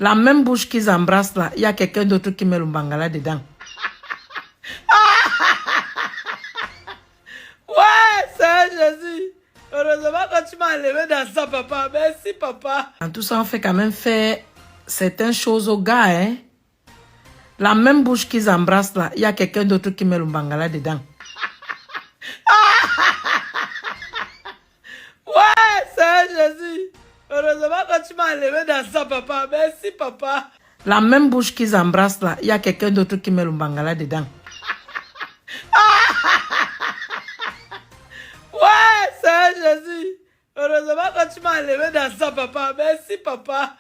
La même bouche qu'ils embrassent là, il y a quelqu'un d'autre qui met le bangala dedans. Ouais, c'est Jésus. Heureusement que tu m'as enlevé dans ça, papa. Merci, papa. En tout ça, on fait quand même faire certaines choses aux gars, hein. La même bouche qu'ils embrassent là, il y a quelqu'un d'autre qui met le bangala dedans. Ouais, c'est Jésus. Heureusement que tu m'as enlevé dans ça, papa. Merci, papa. La même bouche qu'ils embrassent là, il y a quelqu'un d'autre qui met le bangala dedans. Ouais, c'est Jésus. Heureusement que tu m'as enlevé dans ça, papa. Merci, papa.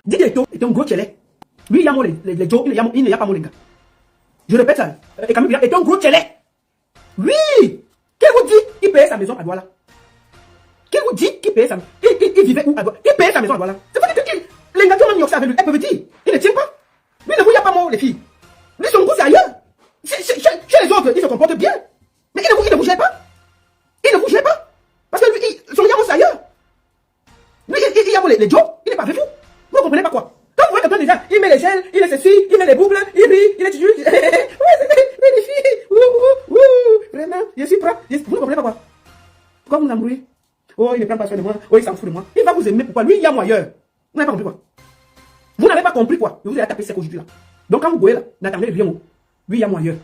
Didier Eto'o est un gros tchélé. Lui, il y a les Joe, il n'y a pas mon gars. Je répète ça. Et Camille est un gros tchélé. Oui. Qui vous dit qu'il payait sa maison à Douala? Qui vous dit qu'il payait sa maison? Il vivait où à Douala? Il payait sa maison à Douala. C'est pas du tout. Les gars qui ont mis avec lui, elles peuvent dire. Il ne tient pas. Lui, ne vous y a pas mort, les filles. Lui, son goût, c'est ailleurs. Chez les autres, il se comporte bien. Mais il ne vous gère pas. Il ne vous gère pas. Parce que lui, son gars, c'est ailleurs. Lui, il y a les Joe, il n'est pas avec vous. Vous ne comprenez pas quoi? Quand vous voyez quelqu'un déjà, il met les gels, il est ceci, il met les boucles, il rit, il est toujours. Oui, les filles. Vraiment, je suis propre. Vous ne comprenez pas quoi? Pourquoi vous l'embrouillez? Oh, il ne prend pas soin de moi. Oh, il s'en fout de moi. Il va vous aimer. Pourquoi? Lui, il y a moi ailleurs. Vous n'avez pas compris quoi? Vous n'avez pas compris quoi? Je vous ai tapé sec aujourd'hui là. Donc quand vous voyez là, n'attendez rien. Lui, il y a moi ailleurs.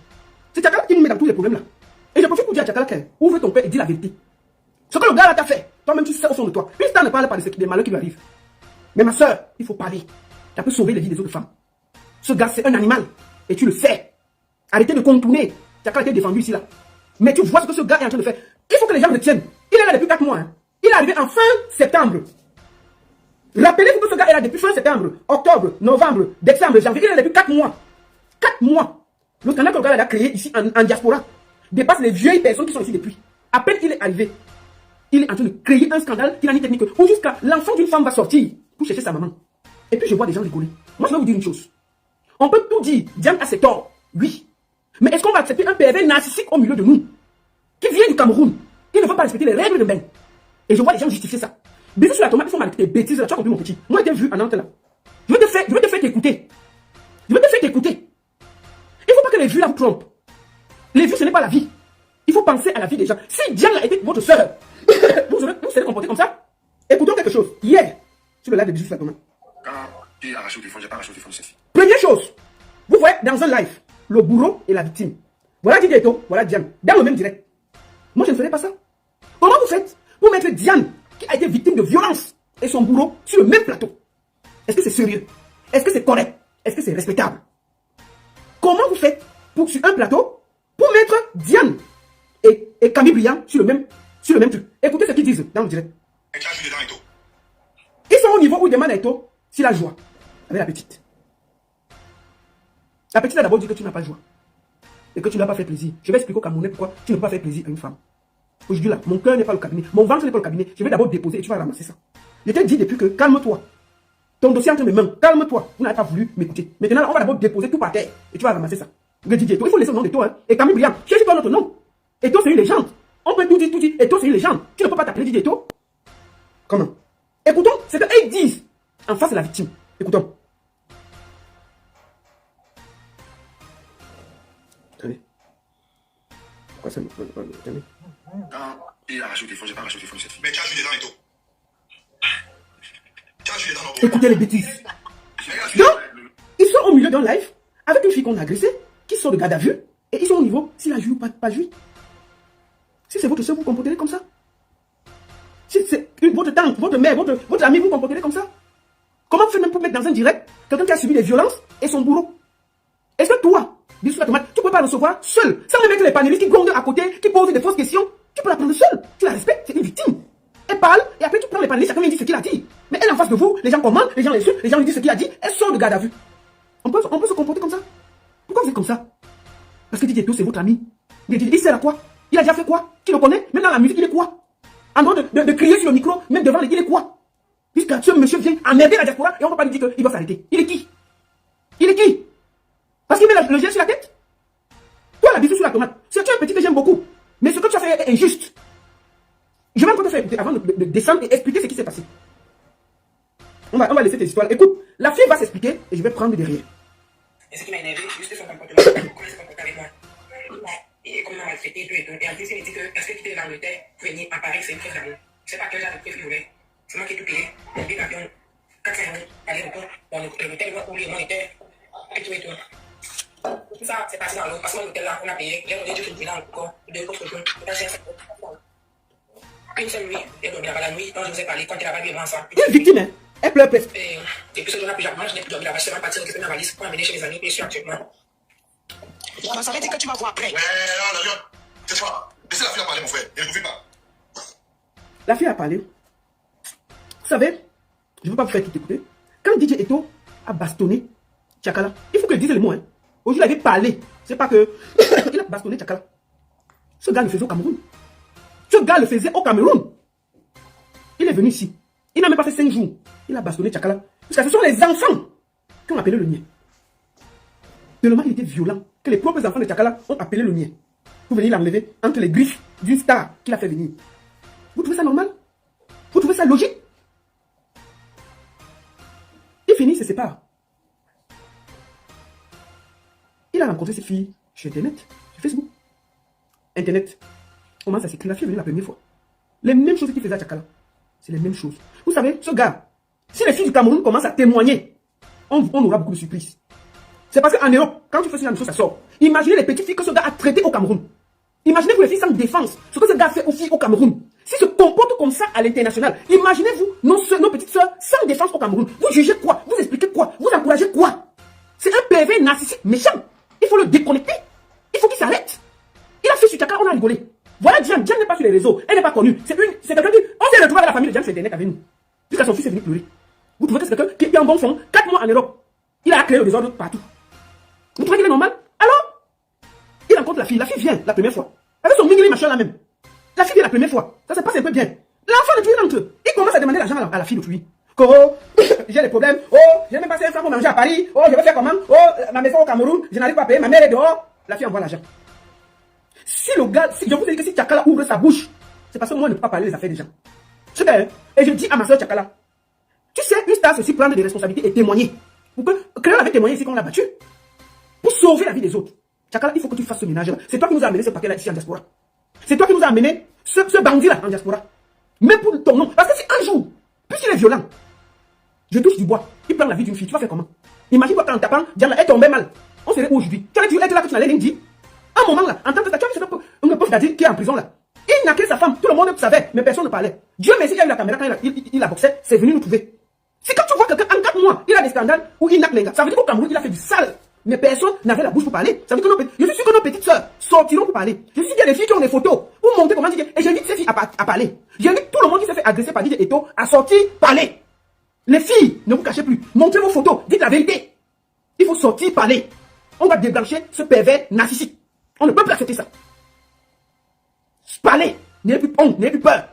C'est Tchakala qui nous met dans tous les problèmes là. Et je profite pour dire à Tchakala qu'elle ouvre ton père et dis la vérité. Ce que le gars là t'a fait, toi-même tu sais au fond de toi. Puisque ne parle pas des malheurs qui lui arrivent. Mais ma soeur, il faut parler. Tu peux sauver les vies des autres femmes. Ce gars, c'est un animal. Et tu le sais. Arrêtez de contourner. Tchakala été défendu ici là. Mais tu vois ce que ce gars est en train de faire. Il faut que les gens retiennent. Il est là depuis 4 mois. Hein. Il est arrivé en fin septembre. Rappelez-vous que ce gars est là depuis fin septembre, octobre, novembre, décembre, janvier. Il est là depuis 4 mois. 4 mois. Le scandale que le gars a créé ici en diaspora dépasse les vieilles personnes qui sont ici depuis. À peine qu'il est arrivé, il est en train de créer un scandale qui n'a ni technique. Ou jusqu'à l'enfant d'une femme va sortir pour chercher sa maman. Et puis je vois des gens rigoler. Moi je vais vous dire une chose. On peut tout dire, Diane a ses torts, oui. Mais est-ce qu'on va accepter un pervers narcissique au milieu de nous, qui vient du Cameroun, qui ne veut pas respecter les règles de bain? Et je vois les gens justifier ça. Bisous sur la tomate, ils font mal tes bêtises là, tu as compris mon petit. Moi j'ai vu à Nantes là. Je vais te faire t'écouter. Je vais te faire t'écouter. Il ne faut pas que les vues là vous trompent. Les vues ce n'est pas la vie. Il faut penser à la vie des gens. Si Diane a été votre soeur, vous serez comporté comme ça. Écoutons quelque chose. Hier, sur le live de Bisous sur la tomate. Quand il a arraché au téléphone, j'ai pas arraché au téléphone de cette fille. Première chose, vous voyez dans un live, le bourreau et la victime. Voilà Didier Eto'o, voilà Diane, dans le même direct. Moi je ne ferai pas ça. Comment vous faites pour mettre Diane, qui a été victime de violence, et son bourreau sur le même plateau? Est-ce que c'est sérieux? Est-ce que c'est correct? Est-ce que c'est respectable? Comment vous faites pour sur un plateau pour mettre Diane et Camille Briand sur le même truc? Écoutez ce qu'ils disent dans le direct. Ils sont au niveau où ils demandent à Eto'o s'il a joie avec la petite. La petite a d'abord dit que tu n'as pas joie et que tu n'as pas fait plaisir. Je vais expliquer au Camerounais pourquoi tu ne peux pas faire plaisir à une femme. Aujourd'hui là, mon cœur n'est pas le cabinet, mon ventre n'est pas le cabinet. Je vais d'abord déposer et tu vas ramasser ça. Je t'ai dit depuis que calme-toi. Ton dossier entre mes mains, calme-toi. Vous n'avez pas voulu m'écouter. Maintenant, on va d'abord déposer tout par terre et tu vas ramasser ça. Le Didier Eto'o, il faut laisser le nom d'Eto'o. Hein. Et Camille Briand, cherche pas notre nom. Eto'o, c'est une légende. On peut tout dire, tout dire. Eto'o, c'est une légende. Tu ne peux pas t'appeler Didier Eto'o. Comment? Écoutons ce qu'ils disent en face de la victime. Écoutons. Attendez. Pourquoi ça me... Attendez. Quand il a arraché au téléphone, j'ai pas arraché au téléphone de cette fille. Mais tu as joué dedans, Eto'o. Tu as joué dedans, non? Écoutez les bêtises. Donc, ils sont au milieu d'un live avec une fille qu'on a agressée, qui sort de garde à vue, et ils sont au niveau s'il a joué ou pas joué. Si c'est votre soeur, vous comportez comme ça. Si c'est votre tante, votre mère, votre ami, vous comportez comme ça. Comment vous faites même pour mettre dans un direct quelqu'un qui a subi des violences et son bourreau? Est-ce que toi, Bisous la tomate, tu ne peux pas recevoir seul, sans même mettre les panélistes qui grondent à côté, qui posent des fausses questions? Tu peux la prendre seule. Tu la respectes, c'est une victime. Elle parle, et après tu prends les panélistes, chacun lui dit ce qu'il a dit. Mais elle en face de vous, les gens commentent, les gens les suivent, les gens lui disent ce qu'il a dit, elle sort de garde à vue. On peut se comporter comme ça? Pourquoi vous êtes comme ça? Parce que Didier Eto'o, c'est votre ami. Il sert à quoi? Il a déjà fait quoi? Tu le connais? Même dans la musique, il est quoi? En train de crier sur le micro, même devant les... Il est quoi? Puisque ce monsieur vient emmerder la diaspora et on ne va pas lui dire qu'il va s'arrêter. Il est qui? Il est qui? Parce qu'il met le gel sur la tête? Toi, la bisou sur la tomate, c'est un petit que j'aime beaucoup. Mais ce que tu as fait est injuste. Je vais encore te faire écouter avant de descendre et expliquer ce qui s'est passé. On va laisser tes histoires. Écoute, la fille va s'expliquer et je vais prendre derrière. Et ce qui m'a énervé, juste son comportement. Comment il se comporte avec moi. Et comment il m'a maltraité, tout et tout. Et en plus, il me dit que parce que quitter l'Angleterre pour venir à Paris, c'est une preuve d'amour. Je sais pas quel genre de preuve il voulait. C'est moi qui ai tout payé. Mon billet d'avion, 400 euros, à l'aéroport, dans l'hôtel où le monde était, et tout et tout. Tout ça, c'est passé dans l'eau. Parce que l'hôtel là, on a payé. J'ai donné juste une villa encore, deux autres jours. Une seule nuit, j'ai dormi là-bas la nuit, quand je vous ai parlé, quand il a pas vu ensemble. Une victime, hein. Elle pleure presque. Et puis ce jour-là, je n'ai plus dormi là-bas. Je suis parti récupérer ma valise pour amener chez mes amis, et je suis actuellement. Ça veut dire que tu vas voir après. Ouais, non, non, c'est toi. Laissez la fille parler, mon frère. Elle ne pouvait pas. La fille a parlé. Vous savez, je ne veux pas vous faire tout écouter. Quand DJ Eto a bastonné Tchakala, il faut que je dise le mot. Hein. Aujourd'hui, il avait parlé. C'est pas que. Il a bastonné Tchakala. Ce gars le faisait au Cameroun. Ce gars le faisait au Cameroun. Il est venu ici. Il n'a même pas fait 5 jours. Il a bastonné Tchakala. Parce que ce sont les enfants qui ont appelé le mien. Tellement il était violent que les propres enfants de Tchakala ont appelé le mien. Pour venir l'enlever entre les griffes d'une star qu'il a fait venir. Vous trouvez ça normal? Vous trouvez ça logique? Il finit, il se sépare. Il a rencontré cette fille sur Internet, sur Facebook. Internet. Comment ça s'écrit? La fille est venue la première fois. Les mêmes choses qu'il faisait à Tchakala. C'est les mêmes choses. Vous savez, ce gars, si les filles du Cameroun commencent à témoigner, on aura beaucoup de surprises. C'est parce qu'en Europe, quand tu fais ce genre de choses, ça sort. Imaginez les petites filles que ce gars a traitées au Cameroun. Imaginez pour les filles sans défense, ce que ce gars a fait aux filles au Cameroun. S'il se comporte comme ça à l'international, imaginez-vous nos petites soeurs sans défense au Cameroun. Vous jugez quoi? Vous expliquez quoi? Vous encouragez quoi? C'est un PV narcissique méchant. Il faut le déconnecter. Il faut qu'il s'arrête. Il a fait sur Tchakala, on a rigolé. Voilà Diane. Diane n'est pas sur les réseaux. Elle n'est pas connue. C'est quelqu'un qui... On s'est retrouvé avec la famille de Diane sur Internet avec nous. Jusqu'à son fils est venu pleurer. Vous trouvez que c'est quelqu'un qui est en bon fond? 4 mois en Europe. Il a créé le désordre partout. Vous trouvez qu'il est normal? Alors, il rencontre la fille. La fille vient la première fois. Avec son mingli machin là même. La fille vient la première fois. Ça se passe un peu bien. L'enfant de lui rentre. Il commence à demander l'argent à la fille de lui. Oh, j'ai des problèmes. Oh, j'ai même passé un franc pour manger à Paris. Oh, je vais faire comment? Oh, ma maison au Cameroun, je n'arrive pas à payer. Ma mère est dehors. La fille envoie l'argent. Si le gars, je vous dis que si Tchakala ouvre sa bouche, c'est parce que moi je ne peux pas parler des affaires des gens. C'est bien. Et je dis à ma soeur Tchakala, tu sais, une star, c'est aussi prendre des responsabilités et témoigner. Pour que Créole avait témoigné ici qu'on l'a battu. Pour sauver la vie des autres. Tchakala, il faut que tu fasses ce ménage-là. C'est toi qui nous as amené ce paquet-là ici en diaspora. C'est toi qui nous as amené ce bandit-là en diaspora. Même pour ton nom. Parce que si un jour, puisqu'il est violent, je touche du bois, il prend la vie d'une fille, tu vas faire comment? Imagine-toi quand en tapant, Diana, elle tombait mal. On serait où aujourd'hui? Tu allais être là que tu n'allais rien dire. Un moment là, en tant que tu as vu un pauvre Dadi qui est en prison là. Il n'a que sa femme, tout le monde savait, mais personne ne parlait. Dieu merci, il y a eu la caméra quand il la boxait, c'est venu nous trouver. Si quand tu vois quelqu'un en 4 mois, il a des scandales où il n'a que les gars, ça veut dire qu'au Cameroun, il a fait du sale. Mais personne n'avait la bouche pour parler. Ça veut dire que je suis sûr que nos petites soeurs sortiront pour parler. Je suis sûr qu'il y a des filles qui ont des photos pour montrer comment dire. Et j'invite ces filles à parler. J'invite tout le monde qui s'est fait agresser par DJ Eto à sortir parler. Les filles, ne vous cachez plus. Montrez vos photos, dites la vérité. Il faut sortir parler. On va débrancher ce pervers narcissique. On ne peut plus accepter ça. Parlez. N'ayez plus honte, n'ayez plus peur.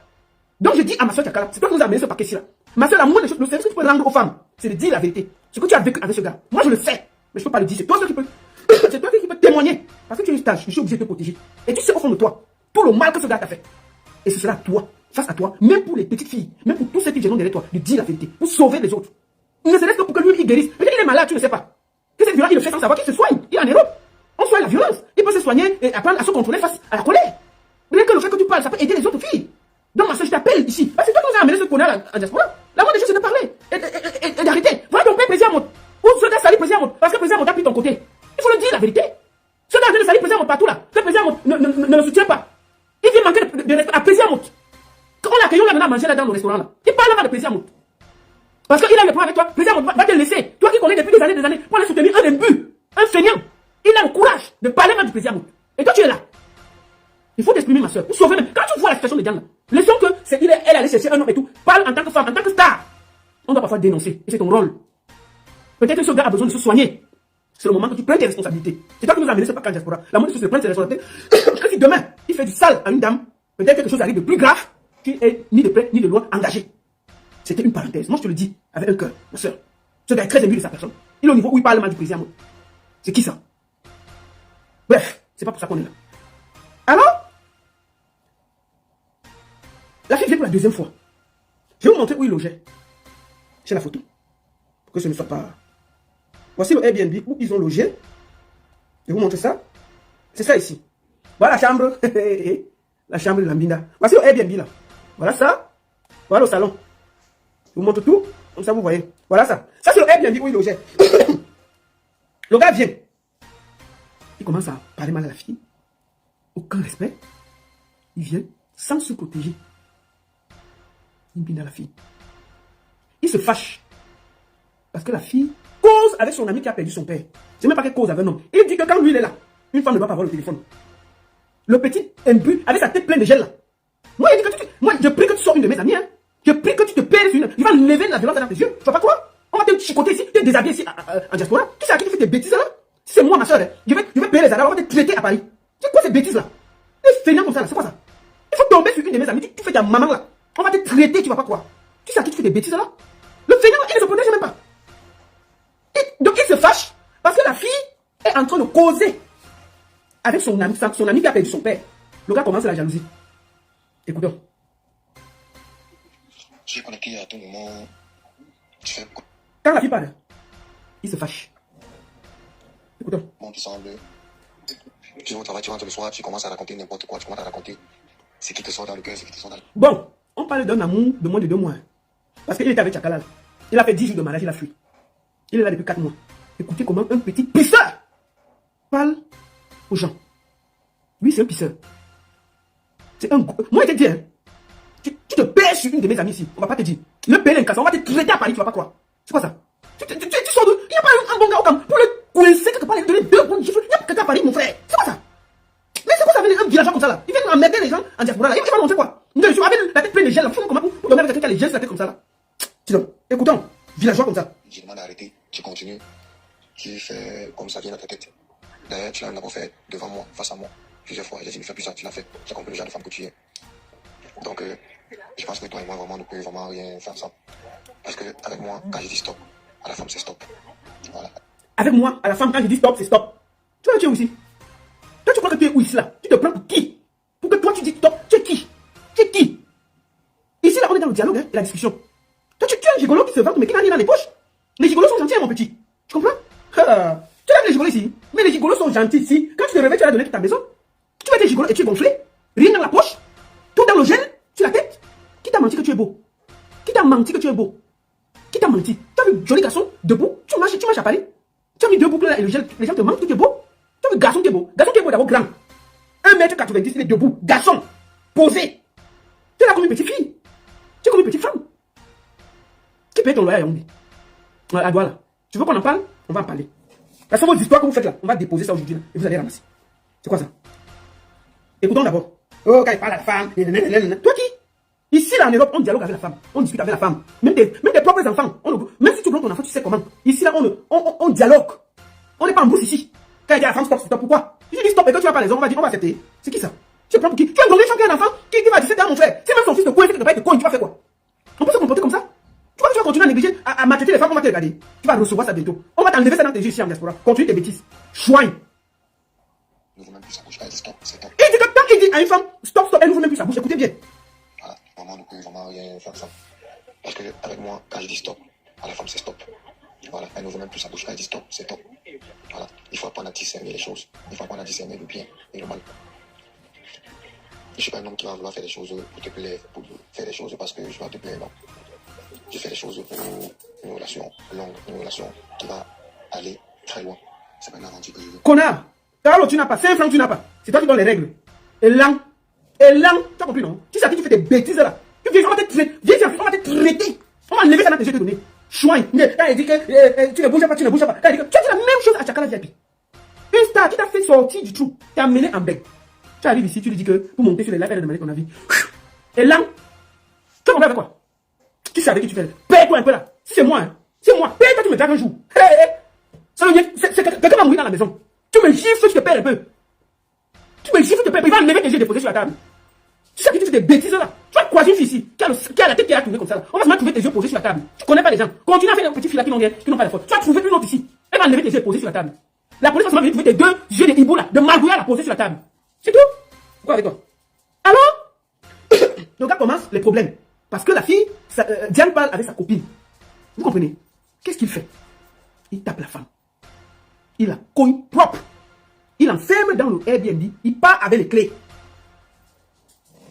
Donc je dis à ma soeur Tchakala, c'est toi qui nous as amené ce paquet-ci là. Ma soeur, la moindre des choses, le service que tu peux rendre aux femmes, c'est de dire la vérité. Ce que tu as vécu avec ce gars. Moi je le sais, mais je ne peux pas le dire. C'est toi qui peux, c'est toi qui peux témoigner. Parce que tu es une stage, je suis obligé de te protéger. Et tu sais au fond de toi, tout le mal que ce gars t'a fait. Et ce sera toi, face à toi, même pour les petites filles, même pour tous ceux qui viennent derrière toi, de dire la vérité, pour sauver les autres. Il ne se laisse que pour que lui il guérisse. Peut-être qu'il est malade, tu ne sais pas. Que cette violence, il le fait sans savoir qu'il se soigne. Il est en Europe. On soigne la violence. Il peut se soigner et apprendre à se contrôler face à la colère. Rien que le fait que tu parles, ça peut aider les autres filles. Donc ma soeur, je t'appelle ici. Parce que c'est toi qui nous as amené ce connard en diaspora. La moindre des choses, c'est de parler. Et d'arrêter. Voilà ton père président Mot. Ou ce gars salit président Mot. Parce que président Mot a pris ton côté. Il faut le dire la vérité. Ce gars de salit président Mot partout là. Ce président Mot ne le soutient pas. Il vient manquer de respect à président Mot. Quand on l'accueille, on l'a mené à manger là dans le restaurant là. Il parle là de président Mot. Parce qu'il a le problème avec toi. Président Mot va te laisser. Toi qui connais depuis des années, pour aller soutenir un imbu, un feignant. Il a le courage de parler mal du président Mot. Et toi tu es là. Il faut t'exprimer, ma soeur, pour sauver même. Quand tu vois la situation de Diane, laissons que c'est elle allait chercher un homme et tout. Parle en tant que femme, en tant que star. On doit parfois dénoncer. Et c'est ton rôle. Peut-être que ce gars a besoin de se soigner. C'est le moment que tu prends tes responsabilités. C'est toi qui nous as amené ce paquet en diaspora. La moindre chose, c'est de prendre ses responsabilités. Parce que si demain, il fait du sale à une dame, peut-être quelque chose arrive de plus grave, qui est ni de près, ni de loin engagé. C'était une parenthèse. Moi, je te le dis, avec un cœur, ma soeur. Ce gars est très ému de sa personne. Il est au niveau où il parle mal du président. C'est qui ça? Bref, c'est pas pour ça qu'on est là. Alors, la fille vient pour la deuxième fois. Je vais vous montrer où il logeait. J'ai la photo. Pour que ce ne soit pas... Voici le Airbnb où ils ont logé. Je vous montre ça. C'est ça ici. Voilà la chambre. La chambre de Lambina. Voici le Airbnb là. Voilà ça. Voilà le salon. Je vous montre tout. Comme ça, vous voyez. Voilà ça. Ça, c'est le Airbnb où il logeait. Le gars vient. Il commence à parler mal à la fille. Aucun respect. Il vient sans se protéger. Il bine à la fille. Il se fâche. Parce que la fille cause avec son ami qui a perdu son père. C'est même pas qu'elle cause avec un homme. Il dit que quand lui il est là, une femme ne doit pas avoir le téléphone. Le petit imbu avec sa tête pleine de gel là. Moi, il dit que moi, je prie que tu sors une de mes amies. Hein. Je prie que tu te perds une. Il va lever la violence dans tes yeux. Tu vois pas quoi? On va te chicoter ici, te déshabiller ici en diaspora. Tu sais à qui tu fais des bêtises là? Si c'est moi, ma soeur, hein, je vais payer les arabes, on va te traiter à Paris. C'est quoi ces bêtises là? Les feignants comme ça là, c'est quoi ça? Il faut tomber sur une de mes amies, tu fais ta maman là. On va te traiter, tu vois pas quoi? Tu sais à qui tu fais des bêtises là? Le feignant, il ne se protège même pas. Donc il se fâche parce que la fille est en train de causer avec son ami qui a perdu son père. Le gars commence la jalousie. Écoutons. J'ai connecté à tout moment. Tu fais quoi? Quand la fille parle, il se fâche. Écoutons. Bon, qui semble. Tu vas au travail, tu rentres le soir, tu commences à raconter n'importe quoi, tu commences à raconter ce qui te sort dans le cœur, ce qui te sort dans le... Bon, on parle d'un amour de moins de 2 mois. Parce qu'il était avec Chakala. Il a fait 10 jours de mariage, il a fui. Il est là depuis 4 mois. Écoutez comment un petit pisseur parle aux gens. Lui, c'est un pisseur. C'est un... Moi, je te dis, hein, tu te perds sur une de mes amies ici. On va pas te dire. Le payer l'incassation, on va te traiter à Paris, tu vas pas croire. C'est quoi ça? Tu sors d'où? Il n'y a pas un bon gars au camp pour le coincer quelque part, lui donner 2 bons chiffres. Il n'y a pas quelqu'un à Paris, mon frère. C'est quoi ça? Mais c'est quoi ça, venir un villageois comme ça là? Il vient emmerder les gens en diaspora là. Il va montrer quoi? Je suis avec la tête pleine de gel là. Comment pour donner avec quelqu'un qui a les gels sur la tête comme ça là? Sinon, écoutons, villageois comme ça. Je demande d'arrêter, tu continues. Tu fais comme ça vient dans ta tête. D'ailleurs, tu l'as d'abord fait devant moi, face à moi, plusieurs fois. J'ai dit, ne fais plus ça, tu l'as fait. J'ai compris le genre de femme que tu es. Donc, je pense que toi et moi, vraiment, nous ne pouvons vraiment rien faire ça. Parce que avec moi, quand je dis stop, à la femme, c'est stop. Voilà. Avec moi, à la femme, quand je dis stop, c'est stop. Tu vois, tu es où ici? Toi, tu crois que tu es où ici là? Tu te prends pour qui? Pour que toi, tu dis stop, tu es qui? Tu es qui? Ici là, on est dans le dialogue hein, et la discussion. Toi, tu es un gigolo qui se vante, mais qui n'a rien dans les poches. Les gigolos sont gentils, hein, mon petit. Tu comprends? Tu aimes les gigolos ici? Mais les gigolos sont gentils ici. Quand tu te réveilles, tu vas donner toute ta maison. Tu vas être gigolo et tu es gonflé. Rien dans la poche. Tout dans le gel, sur la tête. Qui t'a menti que tu es beau? Qui t'a menti que tu es beau? Qui t'a menti? Tu as vu joli garçon, debout. Tu marches à Paris. Tu as mis 2 boucles là et le gel. Les gens te mentent que tu es beau. Tu as vu garçon qui est beau. Garçon qui est beau d'abord grand. 1m90, il est debout. Garçon. Posé. Tu es là comme une petite fille. Tu es comme une petite femme. Qui paye ton loyer à Yaoundé? À Douala. Tu veux qu'on en parle? On va en parler. Parce que vos histoires que vous faites là, on va déposer ça aujourd'hui et vous allez ramasser. C'est quoi ça? Écoutons d'abord. Oh, quand il parle à la femme, toi qui? Ici là en Europe, on dialogue avec la femme, on discute avec la femme. Même tes propres enfants, même si tu prends ton enfant, tu sais comment. Ici là, on dialogue. On n'est pas en brousse ici. Quand il dit à la femme stop, stop, pourquoi? Si je dis stop et que tu vas pas les hommes, on va dire, on va accepter. C'est qui ça? Tu prends pour qui? Tu as un grand femme qui a un enfant qui va à 17 ans, mon frère. C'est même son fils de coin, fait que pas être con, tu vas faire quoi? On peut se comporter comme ça? Tu vas continuer à négliger, à maltraiter les femmes, on va te regarder. Tu vas recevoir ça bientôt. On va t'enlever ça dans tes yeux ici en diaspora. Continue tes bêtises. Chouin. N'ouvre même plus sa bouche. Elle dit stop, c'est top. Il dit que quand il dit à une femme, stop, stop, elle n'ouvre même plus sa bouche. Écoutez bien. Voilà. Vraiment, nous ne pouvons vraiment rien faire ça. Parce que avec moi, quand je dis stop, à la femme, c'est stop. Voilà. Elle n'ouvre même plus sa bouche. Elle dit stop, c'est top. Voilà. Il faut apprendre à discerner les choses. Il faut apprendre à discerner le bien et le mal. Je ne suis pas un homme qui va vouloir faire des choses pour te plaire, pour faire des choses parce que je vais te plaire, non. Je fais des choses pour une relation longue, une relation qui va aller très loin. C'est pas une aventure que je veux. Connard! Carlo, tu n'as pas. 5 francs, tu n'as pas. C'est toi qui donnes les règles. Et là, tu as compris, non? Tu sais à qui tu fais des bêtises là. Tu viens, on va te traiter. Viens, on va te traiter. On va enlever ça dans tes yeux te donner. Chouin. Quand il dit que tu ne bouges pas, tu ne bouges pas. Quand il dit que tu as dit la même chose à Chakala VIP. Une star qui t'a fait sortir du trou, t'as amené en bec. Tu arrives ici, tu lui dis que pour monter sur les lives, elle a demandé ton avis. Et là, tu as compris avec quoi? Tu sais avec qui tu fais. Paye-toi un peu là. Si c'est moi, hein. C'est moi. Paye-toi, tu me dragues un jour. C'est quelqu'un va mourir dans la maison. Tu me gifles, tu te perds un peu. Tu me gifles, tu te perds un peu. Il va enlever tes yeux déposés sur la table. Tu sais que tu fais des bêtises là. Tu vas croiser une fille ici qui a la tête qui a tourné comme ça là. On va se mettre trouver tes yeux posés sur la table. Tu connais pas les gens. Continue à faire des petites filles là qui n'ont pas la faute. Tu vas trouver une autre ici. Elle va enlever tes yeux posés sur la table. La police va seulement venir trouver tes 2 yeux de hibou là, de margouillard à poser sur la table. C'est tout. Pourquoi avec toi? Alors, le gars commence les problèmes. Parce que la fille, Diane parle avec sa copine. Vous comprenez? Qu'est-ce qu'il fait? Il tape la femme. Il la cogne propre. Il l'enferme dans le Airbnb. Il part avec les clés.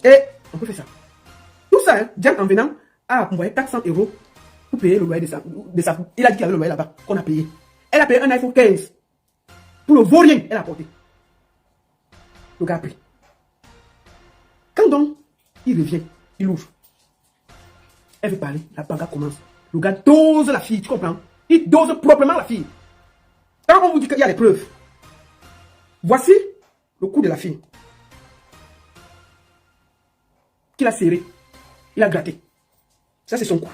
Et on peut faire ça. Tout ça, hein, Diane, en venant, a envoyé 400 € pour payer le loyer de sa... Il a dit qu'il y avait le loyer là-bas, qu'on a payé. Elle a payé un iPhone 15. Pour le vaurien, elle a apporté. Le gars a pris. Quand donc, il revient, il ouvre. Elle veut parler, la bagarre commence. Le gars dose la fille, tu comprends? Il dose proprement la fille. Quand on vous dit qu'il y a des preuves, voici le coup de la fille. Qu'il a serré, il a gratté. Ça, c'est son coup.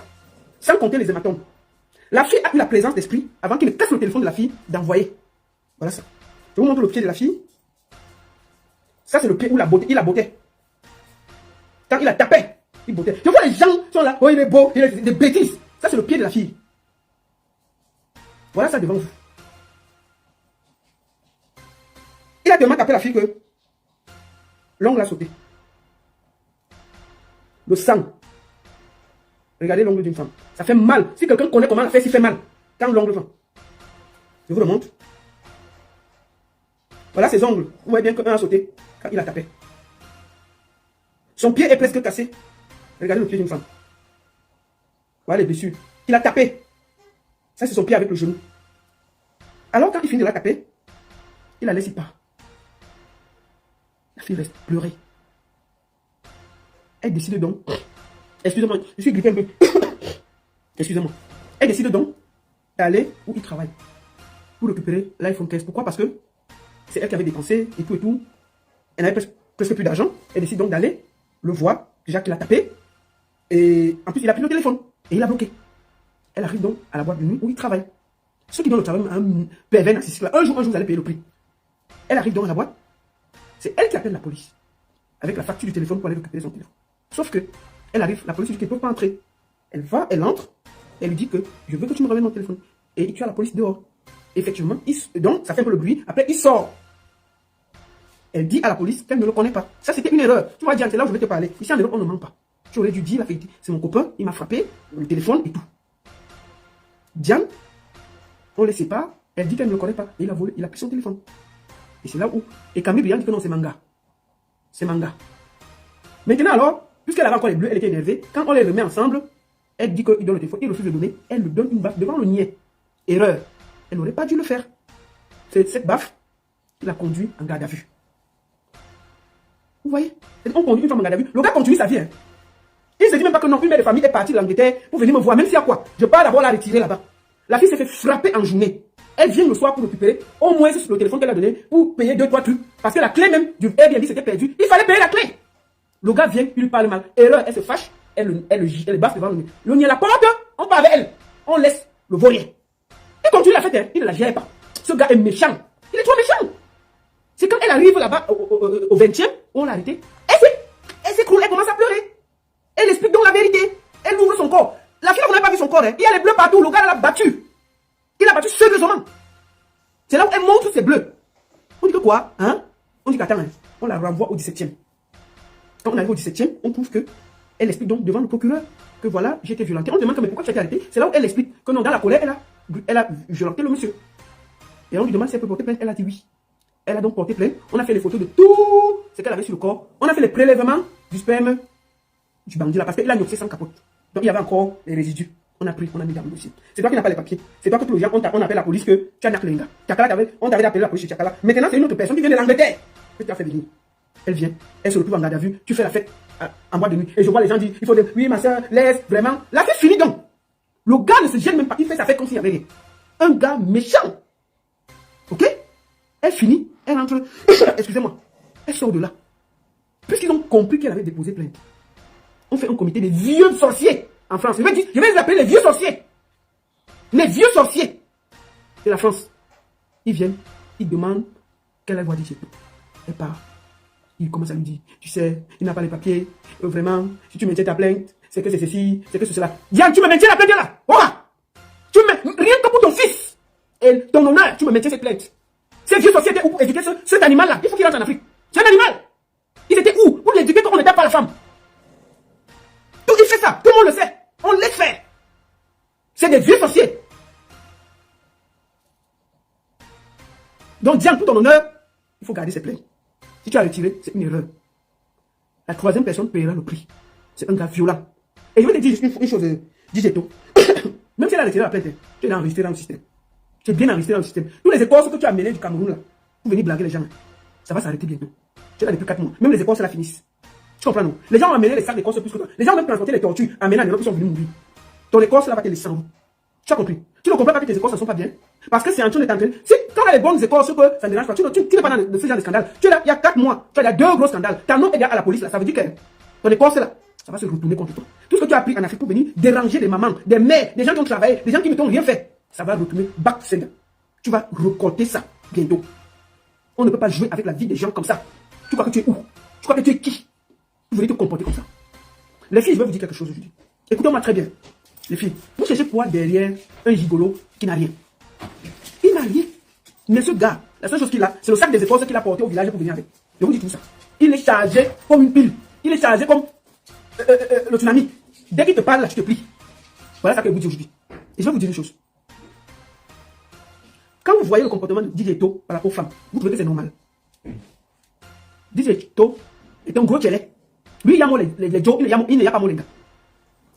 Sans compter les hématomes. La fille a eu la présence d'esprit, avant qu'il ne casse le téléphone de la fille, d'envoyer. Voilà ça. Je vous montre le pied de la fille. Ça, c'est le pied où il a botté. Quand il a tapé, il bottait. Je vois les gens sont là, oh il est beau, il est des bêtises. Ça, c'est le pied de la fille. Voilà ça devant vous. Il a tellement tapé la fille que l'ongle a sauté. Le sang. Regardez l'ongle d'une femme. Ça fait mal. Si quelqu'un connaît comment la faire, ça fait mal. Quand l'ongle va. Je vous le montre. Voilà ses ongles. Vous voyez bien qu'un a sauté quand il a tapé. Son pied est presque cassé. Regardez le pied d'une femme. Voilà les blessures. Il a tapé. Ça, c'est son pied avec le genou. Alors, quand il finit de la taper, il la laisse y part. La fille reste pleurer. Elle décide donc. Excusez-moi, je suis grippé un peu. Excusez-moi. Elle décide donc d'aller où il travaille. Pour récupérer l'iPhone 15. Pourquoi? Parce que c'est elle qui avait dépensé et tout et tout. Elle n'avait presque plus d'argent. Elle décide donc d'aller le voir. Déjà qu'il a tapé. Et en plus, il a pris le téléphone. Et il a bloqué. Elle arrive donc à la boîte de nuit où il travaille. Ceux qui donnent le travail à un pervers narcissique, un jour, vous allez payer le prix. Elle arrive donc à la boîte. C'est elle qui appelle la police. Avec la facture du téléphone pour aller récupérer son téléphone. Sauf que, elle arrive, la police lui dit qu'elle ne peut pas entrer. Elle va, elle entre. Elle lui dit que je veux que tu me ramènes mon téléphone. Et tu as la police dehors. Effectivement, donc ça fait un peu le bruit. Après, il sort. Elle dit à la police qu'elle ne le connaît pas. Ça, c'était une erreur. Tu vois, Diane, c'est là où je vais te parler. Ici, en Europe, on ne ment pas. Tu aurais dû dire la vérité. C'est mon copain, il m'a frappé, le téléphone et tout. Diane, on les sépare. Elle dit qu'elle ne le connaît pas. Et il a volé, il a pris son téléphone. Et c'est là où. Et Camille Briand dit que non, c'est Manga. C'est Manga. Maintenant, alors, puisqu'elle avait encore les bleus, elle était énervée. Quand on les remet ensemble, elle dit qu'il donne le téléphone, il refuse de donner. Elle lui donne une baffe devant le niais. Erreur. Elle n'aurait pas dû le faire. C'est cette baffe qui l'a conduit en garde à vue. Vous voyez? On conduit une femme en garde à vue. Le gars continue sa vie. Hein. Il ne se dit même pas que non, une mère de famille est partie de l'Angleterre pour venir me voir, même s'il y a quoi. Je pars d'abord la retirer là-bas. La fille s'est fait frapper en journée. Elle vient le soir pour récupérer au moins le téléphone qu'elle a donné pour payer 2-3 trucs. Parce que la clé même du Airbnb s'était perdue. Il fallait payer la clé. Le gars vient, il lui parle mal. Erreur, elle se fâche, elle le baffe devant le nez. Le nez à la porte, on part avec elle. On laisse le vaurien. Il continue la fête, hein. Il ne la gère pas. Ce gars est méchant. Il est trop méchant. C'est quand elle arrive là-bas au 20e, on l'a arrêtée. Elle s'écroule, elle commence à pleurer. Elle explique donc la vérité. Elle ouvre son corps. La fille, on n'a pas vu son corps. Hein. Il y a les bleus partout. Le gars l'a battu. Il a battu sérieusement. C'est là où elle montre ses bleus. On dit que quoi? Hein? On dit qu'attends, hein. On la renvoie au 17e. Quand on arrive au 17e, on trouve que elle explique donc devant le procureur que voilà, j'ai été violentée. On demande mais pourquoi tu as été arrêtée? C'est là où elle explique que non, dans la colère, elle a violenté le monsieur. Et on lui demande si elle peut porter plainte. Elle a dit oui. Elle a donc porté plainte. On a fait les photos de tout ce qu'elle avait sur le corps. On a fait les prélèvements du sperme du bandit là parce qu'il a nioxé sans capote. Donc il y avait encore les résidus. On a pris, on a mis dans le dossier. C'est toi qui n'as pas les papiers. C'est toi que tous les gens, on appelle la police que tu as Naklenga. On t'avait appelé la police chez Tchakala. Maintenant, c'est une autre personne qui vient de l'Angleterre que tu as fait venir. Elle vient, elle se retrouve en garde à vue. Tu fais la fête en boîte de nuit. Et je vois les gens dire, il faut dire, oui, ma soeur, laisse, vraiment. La fête finit donc. Le gars ne se gêne même pas. Il fait sa fête comme s'il n'y avait rien. Un gars méchant. Ok? Elle finit, elle rentre. Excusez-moi. Elle sort de là. Puisqu'ils ont compris qu'elle avait déposé plainte. On fait un comité des vieux sorciers en France. Je vais les appeler les vieux sorciers. Les vieux sorciers de la France. Ils viennent, ils demandent qu'elle a voix dire. Elle part. Il commence à lui dire, tu sais, il n'a pas les papiers. Vraiment, si tu maintiens ta plainte, c'est que c'est ceci, c'est que c'est cela. Diane, tu me maintiens la plainte là. Voilà. Rien que pour ton fils et ton honneur, tu me maintiens cette plainte. Ces vieux sorciers étaient où pour éduquer cet animal-là? Il faut qu'il rentre en Afrique. C'est un animal. Ils étaient où pour l'éduquer quand on n'était pas la femme? Il fait ça. Tout le monde le sait. On laisse faire. C'est des vieux sorciers. Donc, dis en tout ton honneur, il faut garder ses plaintes. Si tu as retiré, c'est une erreur. La troisième personne paiera le prix. C'est un gars violent. Et je vais te dire une chose, Digeto. Même si elle a retiré la plainte, tu es enregistré dans le système. Tu es bien enregistré dans le système. Tous les écoles que tu as menées du Cameroun, là, pour venir blaguer les gens, ça va s'arrêter bientôt. Tu es là depuis 4 mois. Même les écoles, ça la finissent. Tu comprends, non? Les gens ont amené les sacs d'écorce plus que toi. Les gens ont même transporté les tortues, amené en Europe, qui sont venus mourir. Ton écorce, là, va te laisser en route. Tu as compris? Tu ne comprends pas que tes écorces ne sont pas bien? Parce que c'est en train de t'entraîner. Si, quand on a les bonnes écorces, que ça ne dérange pas, tu n'es pas dans ce genre de scandale. Tu es là, il y a 4 mois, tu as là 2 gros scandales. Ton nom est à la police, là. Ça veut dire que ton écorce, là, ça va se retourner contre toi. Tout ce que tu as appris en Afrique pour venir déranger des mamans, des mères, des gens qui ont travaillé, des gens qui ne t'ont rien fait, ça va retourner back to sender. Tu vas récolter ça bientôt. On ne peut pas jouer avec la vie des gens comme ça. Tu crois que tu es où? Tu crois que tu es qui? Vous venez te comporter comme ça. Les filles, je vais vous dire quelque chose aujourd'hui. Écoutez-moi très bien. Les filles, vous cherchez quoi derrière un gigolo qui n'a rien? Il n'a rien. Mais ce gars, la seule chose qu'il a, c'est le sac des écorces qu'il a porté au village pour venir avec. Je vous dis tout ça. Il est chargé comme une pile. Il est chargé comme le tsunami. Dès qu'il te parle, là, tu te plies. Voilà ça que je vous dis aujourd'hui. Et je vais vous dire une chose. Quand vous voyez le comportement de Digeto par rapport aux femmes, vous trouvez que c'est normal. Digeto est un gros tchélé. Lui, il y a les Joe, il n'y a pas mon les gars.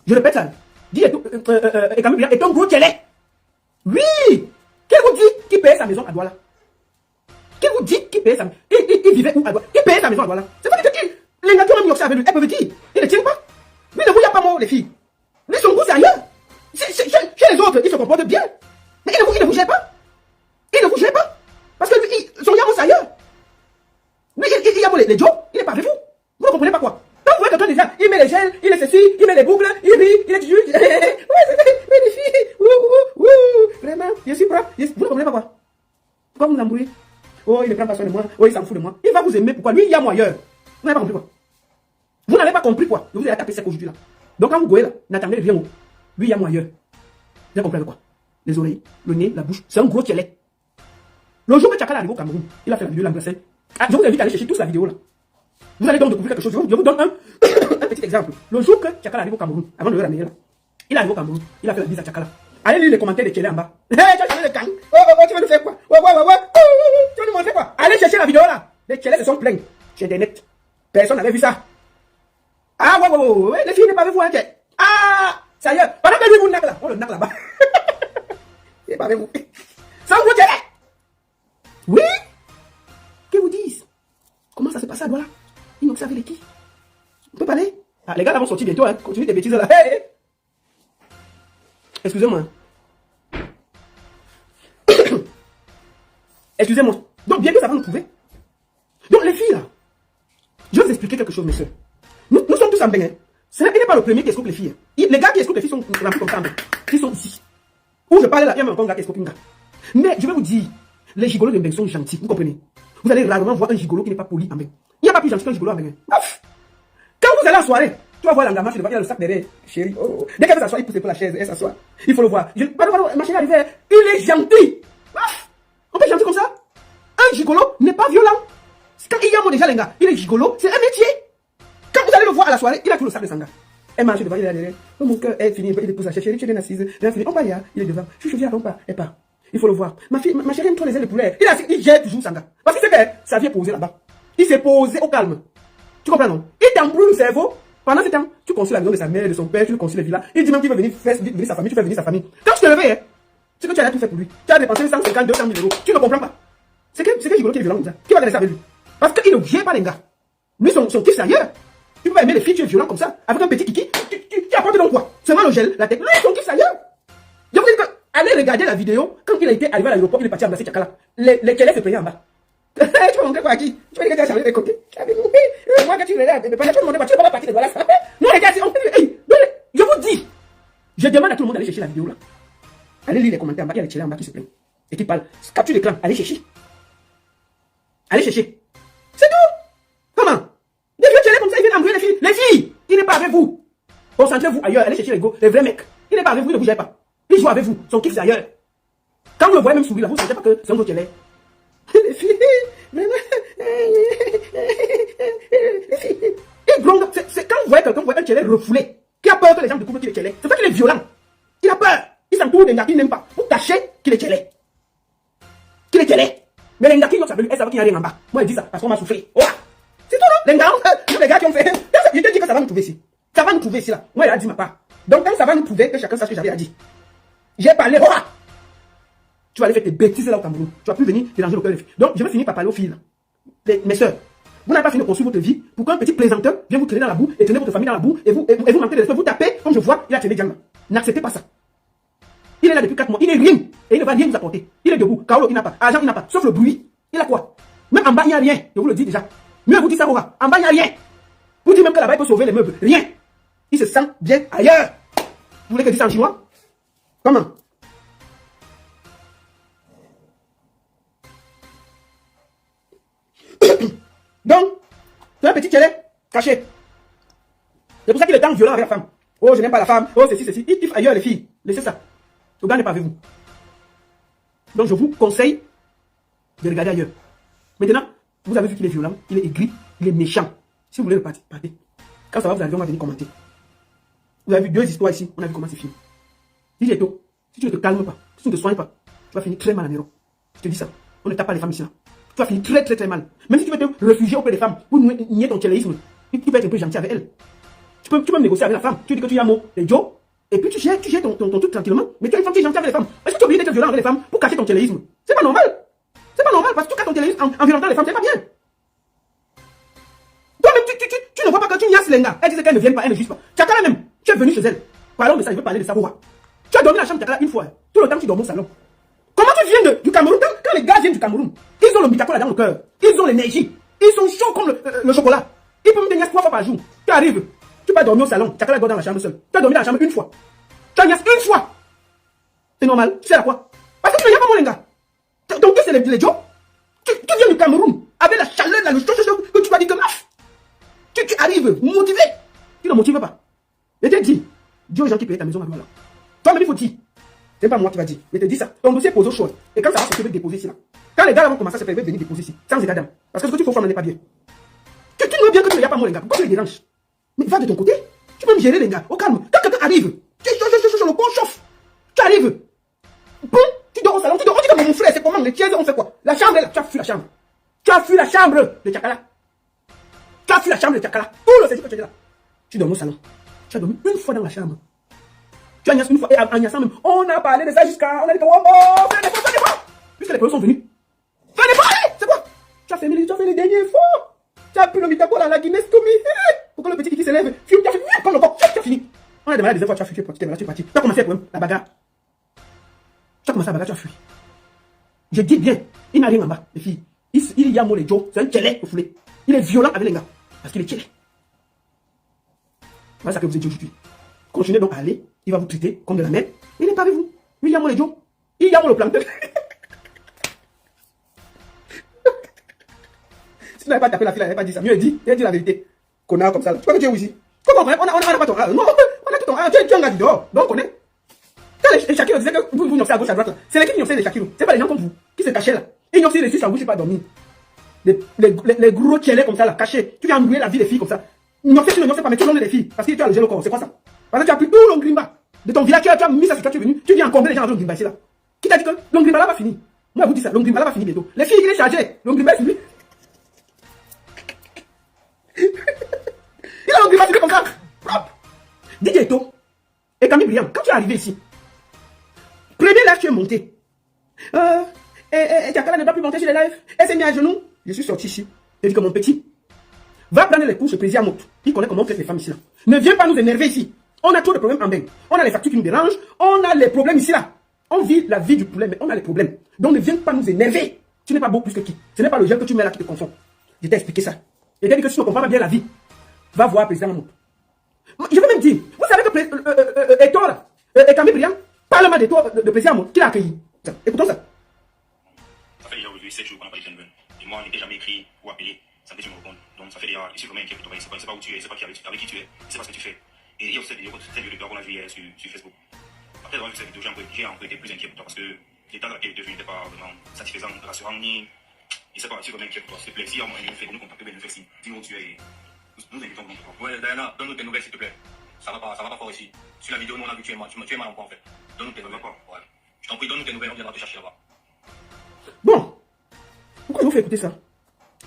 Je répète ça. Digeto est un gros tchélé. Oui! Qui vous dit qui paye sa maison à Douala? Qui vous dit qui paye sa maison? Il vivait où à Douala? Qui paye sa maison à Douala? C'est pas que les gars qui ont mis avec lui, elles peuvent dire. Il ne tient pas. Lui ne bouille pas mort, les filles. Lui, son goût, c'est ailleurs. Chez les autres, il se comporte bien. Mais il ne vous gère pas. Il ne vous gère pas. Parce que lui, son yamo, c'est ailleurs. Lui, il y a les Joe, il n'est pas avec vous. Vous ne comprenez pas quoi? Quand vous voyez quelqu'un déjà, il met les gels, il est ceci, il met les boucles, il est du juge. Ouais, les filles. Vraiment, je suis prêt. Vous ne comprenez pas quoi? Pourquoi vous l'embrouillez? Oh, il ne prend pas soin de moi. Oh, il s'en fout de moi. Il va vous aimer. Pourquoi? Lui, il y a moi ailleurs. Vous n'avez pas compris quoi? Vous n'avez pas compris quoi? Je vous ai tapé sec aujourd'hui là. Donc quand vous goyez là, n'attendez rien. Lui, il y a moi ailleurs. Vous avez compris quoi? Les oreilles, le nez, la bouche. C'est un gros tchélé. Le jour que Tchakala arrive au Cameroun, il a fait la vidéo l'embrasser. Ah, je vous invite à aller chercher toute la vidéo là. Vous allez donc découvrir quelque chose. Je vous donne un petit exemple. Le jour que Tchakala arrive au Cameroun, avant de le ramener là, il arrive au Cameroun, il a fait la bise à Tchakala. Allez lire les commentaires de Tchélé en bas. Hé, tu as changé le gang. Tu vas nous faire quoi? Tu vas nous montrer quoi? Allez chercher la vidéo là. Les Tchélés se sont plaints chez Internet. Personne n'avait vu ça. Ah, ouais, les filles n'est pas avec vous, hein, ah, ça y est. Pendant que lui, vous naque là. On le naque là-bas. Il n'est pas avec vous. Ça vous tient. Oui. Que vous disent? Comment ça se passe à Douala? Ils n'ont que ça avec les qui? On peut parler? Ah, les gars là vont sortir bientôt, hein. Continue tes bêtises là. Hey. Excusez-moi. Excusez-moi. Donc, bien que ça va nous prouver. Donc, les filles là, je vais vous expliquer quelque chose, mes soeurs. Nous sommes tous en bain. Il n'est pas le premier qui escroque les filles. Les gars qui escroquent les filles sont remplis comme ça. Ils sont ici. Où je parle là, il y a encore un gars qui escroque une gars. Mais je vais vous dire, les gigolos de Mbeng sont gentils, vous comprenez? Vous allez rarement voir un gigolo qui n'est pas poli en Mbeng. Il n'y a pas plus gentil qu'un gigolo en Mbeng. Quand vous allez en soirée, tu vas voir l'engagement, tu vas voir le sac derrière. Chérie, oh. Dès qu'elle veut s'asseoir, il pousse pour la chaise, elle s'assoit. Il faut le voir. Pardon, ma chérie arrivée, il est gentil. On peut être gentil comme ça? Un gigolo n'est pas violent. Quand il y a déjà les gars, il est gigolo, c'est un métier. Quand vous allez le voir à la soirée, il a tout le sac de sanga. Elle marche devant, il est derrière. Mon cœur est fini, il dépose sa chérie, tu es bien assise. Elle a fini, on va y aller, il est devant. Je suis viens, on part, elle part. Il faut le voir. Ma chérie aime trop les ailes de poulet. Il gère toujours sanga. Parce que c'est que sa vie est posée là-bas. Il s'est posé au calme. Tu comprends non? Il t'embrouille le cerveau. Pendant ce temps, tu construis la maison de sa mère, de son père, tu construis les villas. Il dit même qu'il veut venir sa famille, tu fais venir sa famille. Quand tu te réveilles, c'est que tu as tout fait pour lui. Tu as dépensé 150, 200 000 euros. Tu ne comprends pas. C'est que Gigolo qui est violent comme ça. Qui va rester avec lui? Parce qu'il ne vient pas les gars. Lui, son kiff c'est ailleurs. Tu peux pas aimer les filles, tu es violent comme ça. Avec un petit kiki, tu apportes donc quoi? Seulement le gel, la tête. Lui, son kiff c'est ailleurs. Je vous dis que, allez regarder la vidéo. Quand il a été arrivé à l'aéroport, il est parti embrasser Tchakala. Les Kélés se plaignaient en bas. Tu vas montrer quoi à qui? Tu vas dire que tu as changé de côté. Moi, quand tu regardes, tu vas montrer quoi? Tu vas pas partir de voilà. Non, les gars, je vous dis. Je demande à tout le monde d'aller chercher la vidéo là. Allez lire les commentaires en bas. Il y a les Kélés en bas qui se plaignent. Et qui parlent. Capture l'écran. Allez chercher. Allez chercher. C'est tout. Comment? Des vieux Kélés comme ça, ils viennent embrouiller les filles. Les filles, il n'est pas avec vous. Concentrez-vous ailleurs. Allez chercher les vrais mecs. Il n'est pas avec vous, il ne vous gère pas. Il joue avec vous. Son kiff c'est ailleurs. Quand vous le voyez même sourire là, vous ne sentez pas que c'est un gros Kélé. Les filles, vraiment. Les filles. Il gronde. C'est quand vous voyez quelqu'un, vous voyez un Kélé refoulé, qui a peur que les gens découvrent qu'il est Kélé. C'est ça qu'il est violent. Il a peur. qui s'entoure des gars qui n'aiment pas, pour cacher qu'il est télé. Qu'il est télé. Mais les gars qui ont ça, elle savent qu'il n'y a rien en bas. Moi, elle dit ça parce qu'on m'a soufflé. Oh, c'est tout, non? Les gars qui ont fait. Je te dis que ça va nous trouver ici. Ça va nous trouver ici, là. Moi, elle a dit ma part. Donc, quand ça va nous prouver que chacun sache ce que j'avais à dire. J'ai parlé. Oh, tu vas aller faire tes bêtises là au Cameroun. Tu vas plus venir déranger le cœur des filles. Donc, je vais finir par parler aux filles, là. Mes soeurs. Vous n'avez pas fini de construire votre vie pour qu'un petit plaisanteur vienne vous traîner dans la boue et tenir votre famille dans la boue et vous manquez de respect. Vous tapez, comme je vois, il a traîné Diana. N'acceptez pas ça. Il est là depuis 4 mois. Il n'est rien. Et il ne va rien vous apporter. Il est debout. Carolo, il n'a pas. Argent, il n'a pas. Sauf le bruit. Il a quoi? Même en bas, il n'y a rien. Je vous le dis déjà. Mieux vous dites ça, Rora. En bas, il n'y a rien. Vous dites même que là-bas, il peut sauver les meubles. Rien. Il se sent bien ailleurs. Vous voulez que je dise ça en chinois? Comment? Donc, c'est un petit télé caché. C'est pour ça qu'il est tant violent avec la femme. Oh, je n'aime pas la femme. Oh, ceci. Il kiffe ailleurs les filles. Laissez ça. Le gars n'est pas avec vous. Donc, je vous conseille de regarder ailleurs. Maintenant, vous avez vu qu'il est violent, il est aigri, il est méchant. Si vous voulez le partez. Quand ça va vous arriver, on va venir commenter. Vous avez vu 2 histoires ici, on a vu comment c'est fini. DJ Eto, si tu ne te calmes pas, si tu ne te soignes pas, tu vas finir très mal à Nero. Je te dis ça. On ne tape pas les femmes ici là. Tu vas finir très mal. Même si tu veux te réfugier auprès des femmes pour nier ton tchéléisme, tu peux être un peu gentil avec elles. Tu peux même négocier avec la femme. Tu dis que tu as mot, les Joe, et puis tu gères ton truc tranquillement. Mais tu es une femme qui est gentille avec les femmes. Est-ce que tu es obligé d'être violent avec les femmes pour cacher ton tchéléisme? C'est pas normal. C'est pas normal parce que tu casses ton tchéléisme en violentant les femmes, c'est pas bien. Toi-même, tu ne vois pas que tu niasses Lenga. Elle disait qu'elle ne vienne pas, elle ne juge pas. Tchakala même, tu es venu chez elle. Parlons de ça, je veux parler de ça. Tu as dormi dans la chambre Tchakala une fois. Tout le temps tu dors au salon. Comment tu viens du Cameroun? Quand les gars viennent du Cameroun, ils ont le mitacola dans le cœur. Ils ont l'énergie. Ils sont chauds comme le chocolat. Ils peuvent me tenir 3 fois par jour. Tu arrives, tu vas dormir au salon. Tchakala dort dans la chambre seule. Tu as dormi dans la chambre une fois. Tu as niasse une fois. C'est normal. Tu sais à quoi? Parce que tu n'as pas mon Lenga. Donc c'est les Joe. Tu viens du Cameroun avec la chaleur, le chaud que tu vas dire que tu arrives motivé. Tu ne motives pas. Je te dis, dis aux gens qui payent ta maison à là. Toi-même, il faut dire. C'est pas moi qui va dire. Je te dis ça. Ton dossier pose aux choses. Et quand ça va sortir, je vais déposer ici là. Quand les gars vont commencer à se faire, venir déposer ici. Sans état d'âme. Parce que ce que tu fais, n'est pas bien. Tu vois bien que tu n'as pas moi, les gars. Pourquoi tu les déranges? Mais va de ton côté. Tu peux me gérer, les gars. Au calme. Quand quelqu'un arrive, tu le corps chauffe. Tu arrives. Bon, tu dors au salon. Tu dors. On dit que mon frère, c'est comment? Les tiers, on fait quoi? La chambre est là. Tu as fui la chambre. Tu as fui la chambre de Tchakala. Tu as fui la chambre de Tchakala. Tout le séjour que tu es là. Tu dors au salon. Tu as dormi une fois dans la chambre. Tu as niassé une fois, et en niassant même, on a parlé de ça jusqu'à, on a dit que, oh, fais des efforts. Puisque les personnes sont venues. Fais des efforts, c'est quoi? Tu as fait les derniers efforts. Tu as pris le mitaco dans la Guinness Tommy. Pour que le petit qui s'élève, tu as fait, comme le corps, tu as fini. On a demandé des efforts, tu as fui, tu es parti. Tu as commencé avec la bagarre. Tu as commencé la bagarre, tu as fui. Je dis bien, il n'a rien en bas, les filles. Il y a mon les Joe, c'est un tchélé au foulé. Il est violent avec les gars, parce qu'il est tchélé. Voilà ça que vous êtes dit aujourd'hui. Continuez donc à aller. Il va vous traiter comme de la merde. Il n'est pas avec vous. Il y a mon les Joe. Il y a mon le plancton. Si tu n'avais pas tapé la fille, elle n'avait pas dit ça. Mieux dit la vérité. Connard comme ça. Tu crois que tu es où ici? Comment on n'a pas ton. Non, on a tout ton. Tu es un gars du dehors. Donc on est. Quand les Shakiro disaient que vous n'observez à gauche à droite là, c'est l'équipe qui n'observe les Shakiro. C'est pas les gens comme vous qui se cachaient là. Ils n'observent les 6 en bouche et pas dormir. Les gros tchélés comme ça là, cachés. Tu viens embrouiller la vie des filles comme ça. Tu ne sais pas, mais tu donnes les filles. Parce que tu as le gel au corps. C'est quoi ça? Parce que tu as pris tout l'ongrimba de ton village, tu as mis ça sur toi, tu es venu, tu viens encomber les gens avec l'ongrimba ici là. Qui t'a dit que l'ongrimba là va finir? Moi, je vous dis ça, l'ongrimba là va finir bientôt. Les filles, il est chargé, l'ongrimba est fini. Il a l'ongrimba fini comme ça. Propre. DJ Eto et Camille Briand, quand tu es arrivé ici, premier live, tu es monté. Et Tchakala ne va plus monter sur les lives. Elle s'est mis à genoux. Je suis sorti ici. J'ai dit que mon petit, va prendre les cours chez Président Mout. Il connaît comment on fait les femmes ici là. Ne viens pas nous énerver ici. On a trop de problèmes en bain. On a les factures qui nous dérangent. On a les problèmes ici là. On vit la vie du problème, mais on a les problèmes. Donc ne viens pas nous énerver. Tu n'es pas beau plus que qui. Ce n'est pas le gel que tu mets là qui te confond. Je t'ai expliqué ça. Et t'ai dit que si tu ne comprends pas bien la vie, va voir Président Mout. Je vais même dire, vous savez que Eto là, et Camille Briand, parle mal de Président Mout, qui l'a accueilli. Écoutons ça. Ça fait déjà aujourd'hui 7 jours qu'on n'a pas écrit une bonne. Et moi, on n'était jamais écrit ou appelé. Ça fait que je me répondre. Donc ça fait déjà, je suis vraiment inquiet pour toi. Il ne sait pas où tu es, il ne sait pas avec qui tu es, il ne sait pas ce que tu fais. Et il y a aussi cette vidéo de peur qu'on a vu hier sur Facebook. Après avoir vu cette vidéo, j'ai encore été plus inquiet pour toi parce que l'état dans lequel il n'était pas vraiment satisfaisant, rassurant, ni. Il ne sait pas, je suis vraiment inquiet pour toi. S'il te plaît, si on nous fait, nous contacter, nous faire signe. Dis-nous où tu es. Nous invitons donc. Ouais, Diana, donne-nous tes nouvelles s'il te plaît. Ça va pas fort ici. Sur la vidéo, nous on a vu que tu es mal en point en fait. Donne-nous tes nouvelles. Ouais. Je t'en prie, donne-nous tes nouvelles, on viendra te chercher là-bas. Bon, pourquoi ils vous fait écouter ça?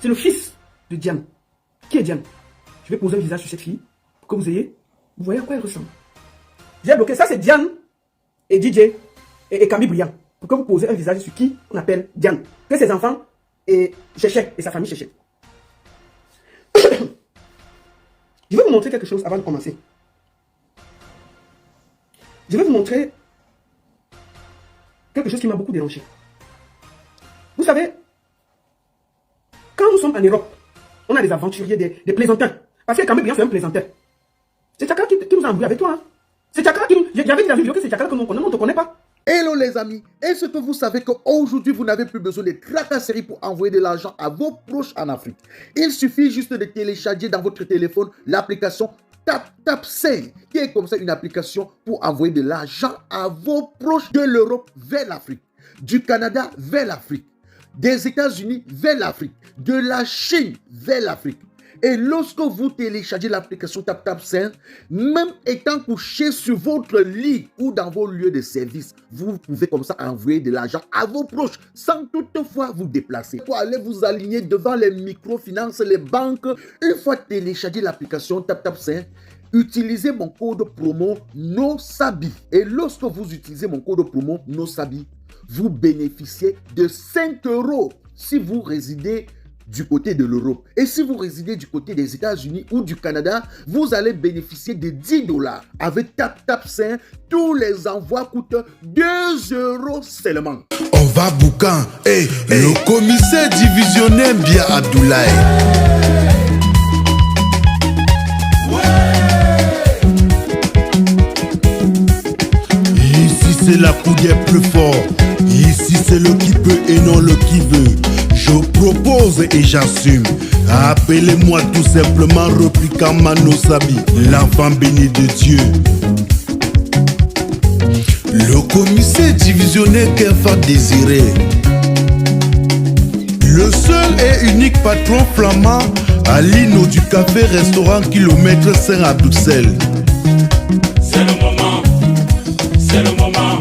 C'est le fils de Diane. Qui est Diane? Je vais poser un visage sur cette fille pour que vous voyez à quoi elle ressemble. J'ai bloqué, ça c'est Diane et DJ et Camille Briand. Pour que vous posez un visage sur qui on appelle Diane. Que ses enfants et Chéché et sa famille Chéché. Je vais vous montrer quelque chose avant de commencer. Je vais vous montrer quelque chose qui m'a beaucoup dérangé. Vous savez, quand nous sommes en Europe, on a des aventuriers, des plaisantins. Parce que Camille Briand, c'est un plaisanteur. C'est Chakra qui nous a embrouillé avec toi. Hein? C'est Chakra qui nous... J'avais dit dans la vidéo que c'est Chakra que nous connaissons, on ne te connaît pas. Hello les amis, est-ce que vous savez qu'aujourd'hui vous n'avez plus besoin de tracasseries pour envoyer de l'argent à vos proches en Afrique? Il suffit juste de télécharger dans votre téléphone l'application TapTapSend, qui est comme ça une application pour envoyer de l'argent à vos proches de l'Europe vers l'Afrique, du Canada vers l'Afrique, des États-Unis vers l'Afrique, de la Chine vers l'Afrique. Et lorsque vous téléchargez l'application TapTapSend, même étant couché sur votre lit ou dans vos lieux de service, vous pouvez comme ça envoyer de l'argent à vos proches sans toutefois vous déplacer. Pour aller vous aligner devant les microfinances, les banques, une fois téléchargé l'application TapTapSend, utilisez mon code promo NOSABI. Et lorsque vous utilisez mon code promo NOSABI, vous bénéficiez de 5 € si vous résidez du côté de l'Europe. Et si vous résidez du côté des États-Unis ou du Canada, vous allez bénéficier de 10 $. Avec TapTapSend, tous les envois coûtent 2 € seulement. On va boucan. Le commissaire divisionnaire bien Abdoulaye. Ici c'est la coup des plus forts. Ici c'est le qui peut et non le qui veut. Je propose et j'assume. Appelez-moi tout simplement Replica Manosabi, l'enfant béni de Dieu. Le commissaire divisionnaire qu'Enfant désiré. Le seul et unique patron flamand à l'Ino du café-restaurant kilomètre 5 à Bruxelles. C'est le moment, c'est le moment.